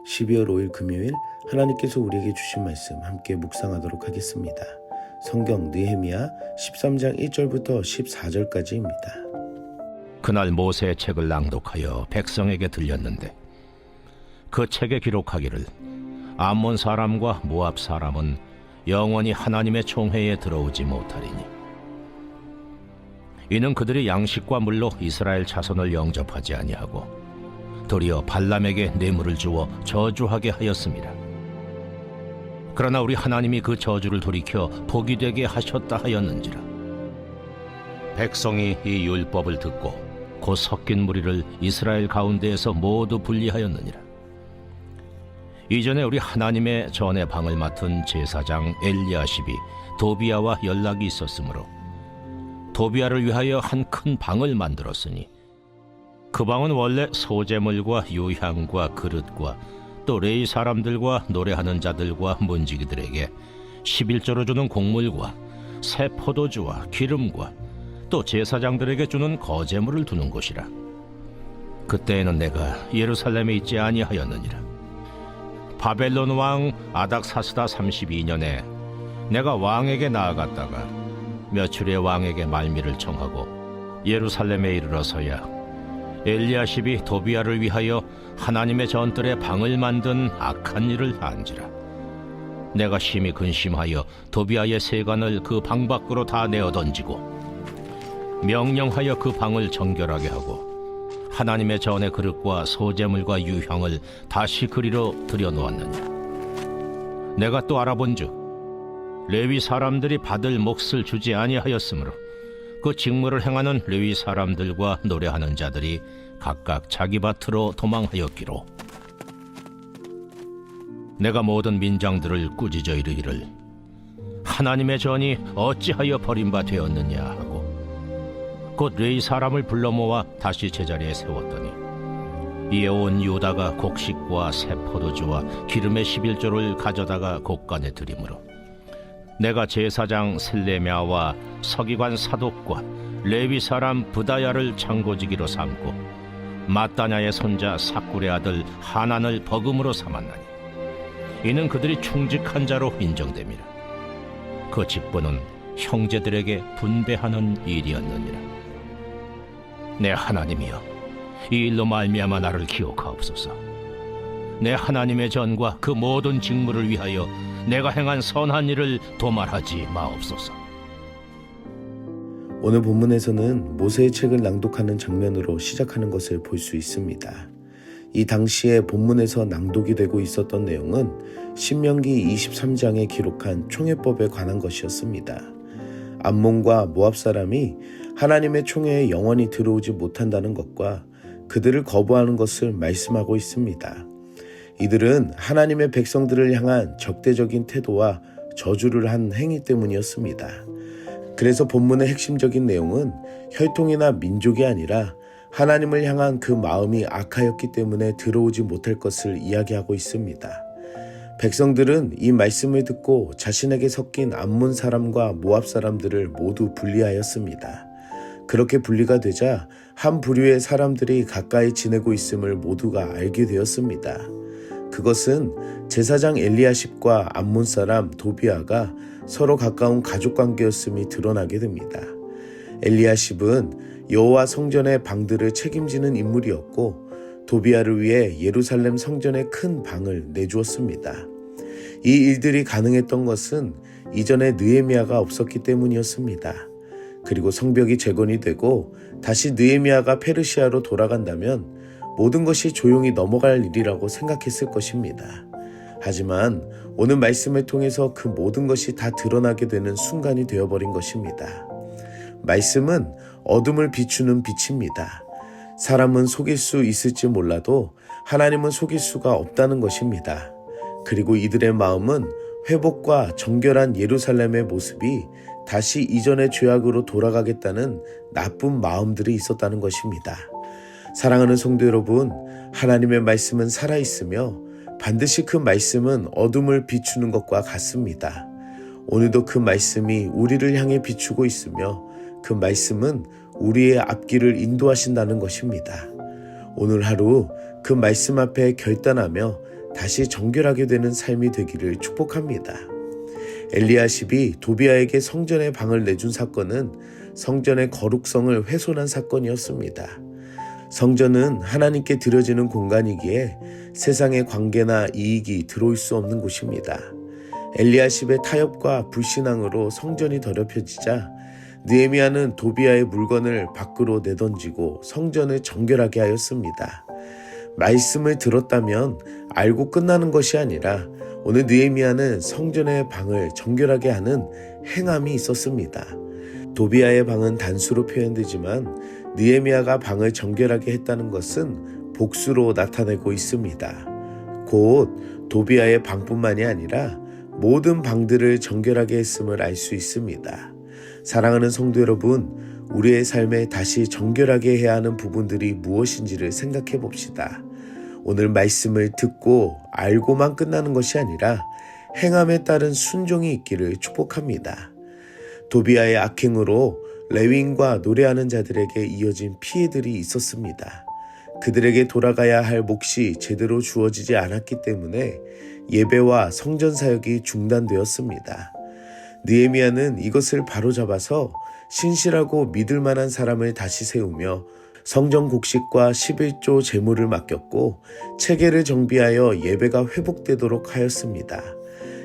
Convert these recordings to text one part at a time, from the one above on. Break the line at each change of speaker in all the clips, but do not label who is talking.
12월 5일 금요일 하나님께서 우리에게 주신 말씀 함께 묵상하도록 하겠습니다. 성경 느헤미야 13장 1절부터 14절까지입니다.
그날 모세의 책을 낭독하여 백성에게 들렸는데 그 책에 기록하기를 암몬 사람과 모압 사람은 영원히 하나님의 총회에 들어오지 못하리니 이는 그들이 양식과 물로 이스라엘 자손을 영접하지 아니하고 도리어 발람에게 뇌물을 주어 저주하게 하였습니다. 그러나 우리 하나님이 그 저주를 돌이켜 복이 되게 하셨다 하였는지라. 백성이 이 율법을 듣고 곧 섞인 무리를 이스라엘 가운데에서 모두 분리하였느니라. 이전에 우리 하나님의 전의 방을 맡은 제사장 엘리야십이 도비야와 연락이 있었으므로 도비야를 위하여 한 큰 방을 만들었으니 그 방은 원래 소재물과 유향과 그릇과 또 레위 사람들과 노래하는 자들과 문지기들에게 11조로 주는 곡물과 새 포도주와 기름과 또 제사장들에게 주는 거제물을 두는 곳이라. 그때에는 내가 예루살렘에 있지 아니하였느니라. 바벨론 왕 아닥사스다 32년에 내가 왕에게 나아갔다가 며칠에 왕에게 말미를 청하고 예루살렘에 이르러서야 엘리야십이 도비야를 위하여 하나님의 전뜰에 방을 만든 악한 일을 한지라. 내가 심히 근심하여 도비야의 세간을 그 방 밖으로 다 내어 던지고 명령하여 그 방을 정결하게 하고 하나님의 전의 그릇과 소재물과 유향을 다시 그리로 들여놓았느니라. 내가 또 알아본즉 레위 사람들이 받을 몫을 주지 아니하였으므로 그 직무를 행하는 레위 사람들과 노래하는 자들이 각각 자기 밭으로 도망하였기로 내가 모든 민장들을 꾸짖어 이르기를 하나님의 전이 어찌하여 버림바 되었느냐 하고 곧 레위 사람을 불러 모아 다시 제자리에 세웠더니 이에 온 유다가 곡식과 새 포도주와 기름의 11조를 가져다가 곡간에 들이므로 내가 제사장 셀레미야와 서기관 사독과 레위 사람 부다야를 창고지기로 삼고 마따냐의 손자 사꿀의 아들 하난을 버금으로 삼았나니 이는 그들이 충직한 자로 인정됨이라. 그 직분은 형제들에게 분배하는 일이었느니라. 내 하나님이여, 이 일로 말미암아 나를 기억하옵소서. 내 하나님의 전과 그 모든 직무를 위하여 내가 행한 선한 일을 도말하지 마옵소서.
오늘 본문에서는 모세의 책을 낭독하는 장면으로 시작하는 것을 볼 수 있습니다. 이 당시에 본문에서 낭독이 되고 있었던 내용은 신명기 23장에 기록한 총회법에 관한 것이었습니다. 암몬과 모압 사람이 하나님의 총회에 영원히 들어오지 못한다는 것과 그들을 거부하는 것을 말씀하고 있습니다. 이들은 하나님의 백성들을 향한 적대적인 태도와 저주를 한 행위 때문이었습니다. 그래서 본문의 핵심적인 내용은 혈통이나 민족이 아니라 하나님을 향한 그 마음이 악하였기 때문에 들어오지 못할 것을 이야기하고 있습니다. 백성들은 이 말씀을 듣고 자신에게 섞인 암몬 사람과 모압 사람들을 모두 분리하였습니다. 그렇게 분리가 되자 한 부류의 사람들이 가까이 지내고 있음을 모두가 알게 되었습니다. 그것은 제사장 엘리야십과 암몬 사람 도비야가 서로 가까운 가족관계였음이 드러나게 됩니다. 엘리야십은 여호와 성전의 방들을 책임지는 인물이었고 도비야를 위해 예루살렘 성전의 큰 방을 내주었습니다. 이 일들이 가능했던 것은 이전에 느헤미야가 없었기 때문이었습니다. 그리고 성벽이 재건이 되고 다시 느헤미야가 페르시아로 돌아간다면 모든 것이 조용히 넘어갈 일이라고 생각했을 것입니다. 하지만 오늘 말씀을 통해서 그 모든 것이 다 드러나게 되는 순간이 되어버린 것입니다. 말씀은 어둠을 비추는 빛입니다. 사람은 속일 수 있을지 몰라도 하나님은 속일 수가 없다는 것입니다. 그리고 이들의 마음은 회복과 정결한 예루살렘의 모습이 다시 이전의 죄악으로 돌아가겠다는 나쁜 마음들이 있었다는 것입니다. 사랑하는 성도 여러분, 하나님의 말씀은 살아있으며 반드시 그 말씀은 어둠을 비추는 것과 같습니다. 오늘도 그 말씀이 우리를 향해 비추고 있으며 그 말씀은 우리의 앞길을 인도하신다는 것입니다. 오늘 하루 그 말씀 앞에 결단하며 다시 정결하게 되는 삶이 되기를 축복합니다. 엘리야십이 도비아에게 성전의 방을 내준 사건은 성전의 거룩성을 훼손한 사건이었습니다. 성전은 하나님께 드려지는 공간이기에 세상의 관계나 이익이 들어올 수 없는 곳입니다. 엘리야십의 타협과 불신앙으로 성전이 더럽혀지자 느헤미야는 도비아의 물건을 밖으로 내던지고 성전을 정결하게 하였습니다. 말씀을 들었다면 알고 끝나는 것이 아니라 오늘 느헤미야는 성전의 방을 정결하게 하는 행함이 있었습니다. 도비아의 방은 단수로 표현되지만 느헤미야가 방을 정결하게 했다는 것은 복수로 나타내고 있습니다. 곧 도비아의 방뿐만이 아니라 모든 방들을 정결하게 했음을 알 수 있습니다. 사랑하는 성도 여러분, 우리의 삶에 다시 정결하게 해야 하는 부분들이 무엇인지를 생각해 봅시다. 오늘 말씀을 듣고 알고만 끝나는 것이 아니라 행함에 따른 순종이 있기를 축복합니다. 도비아의 악행으로 레위인과 노래하는 자들에게 이어진 피해들이 있었습니다. 그들에게 돌아가야 할 몫이 제대로 주어지지 않았기 때문에 예배와 성전 사역이 중단되었습니다. 느헤미야는 이것을 바로잡아서 신실하고 믿을 만한 사람을 다시 세우며 성전 곡식과 11조 제물을 맡겼고 체계를 정비하여 예배가 회복되도록 하였습니다.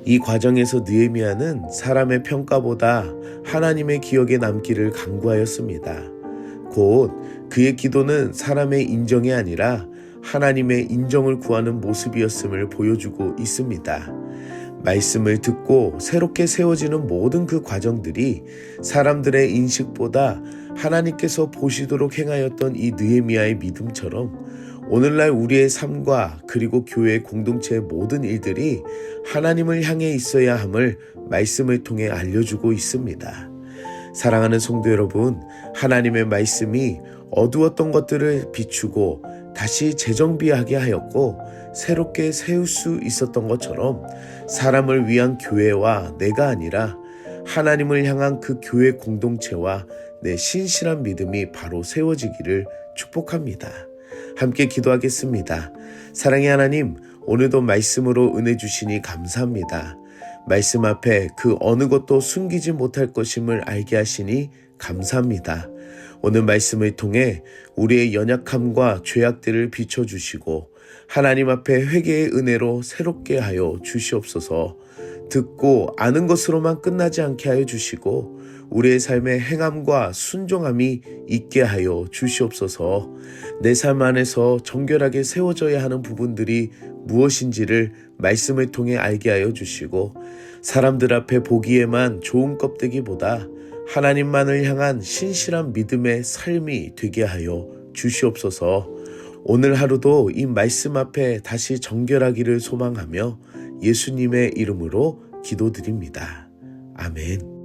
이 과정에서 느헤미야는 사람의 평가보다 하나님의 기억에 남기를 간구하였습니다. 곧 그의 기도는 사람의 인정이 아니라 하나님의 인정을 구하는 모습이었음을 보여주고 있습니다. 말씀을 듣고 새롭게 세워지는 모든 그 과정들이 사람들의 인식보다 하나님께서 보시도록 행하였던 이 느헤미야의 믿음처럼 오늘날 우리의 삶과 그리고 교회 공동체의 모든 일들이 하나님을 향해 있어야 함을 말씀을 통해 알려주고 있습니다. 사랑하는 성도 여러분, 하나님의 말씀이 어두웠던 것들을 비추고 다시 재정비하게 하였고 새롭게 세울 수 있었던 것처럼 사람을 위한 교회와 내가 아니라 하나님을 향한 그 교회 공동체와 내 신실한 믿음이 바로 세워지기를 축복합니다. 함께 기도하겠습니다. 사랑의 하나님, 오늘도 말씀으로 은혜 주시니 감사합니다. 말씀 앞에 그 어느 것도 숨기지 못할 것임을 알게 하시니 감사합니다. 오늘 말씀을 통해 우리의 연약함과 죄악들을 비춰주시고 하나님 앞에 회개의 은혜로 새롭게 하여 주시옵소서. 듣고 아는 것으로만 끝나지 않게 하여 주시고 우리의 삶의 행함과 순종함이 있게 하여 주시옵소서. 내 삶 안에서 정결하게 세워져야 하는 부분들이 무엇인지를 말씀을 통해 알게 하여 주시고 사람들 앞에 보기에만 좋은 껍데기보다 하나님만을 향한 신실한 믿음의 삶이 되게 하여 주시옵소서. 오늘 하루도 이 말씀 앞에 다시 정결하기를 소망하며 예수님의 이름으로 기도드립니다. 아멘.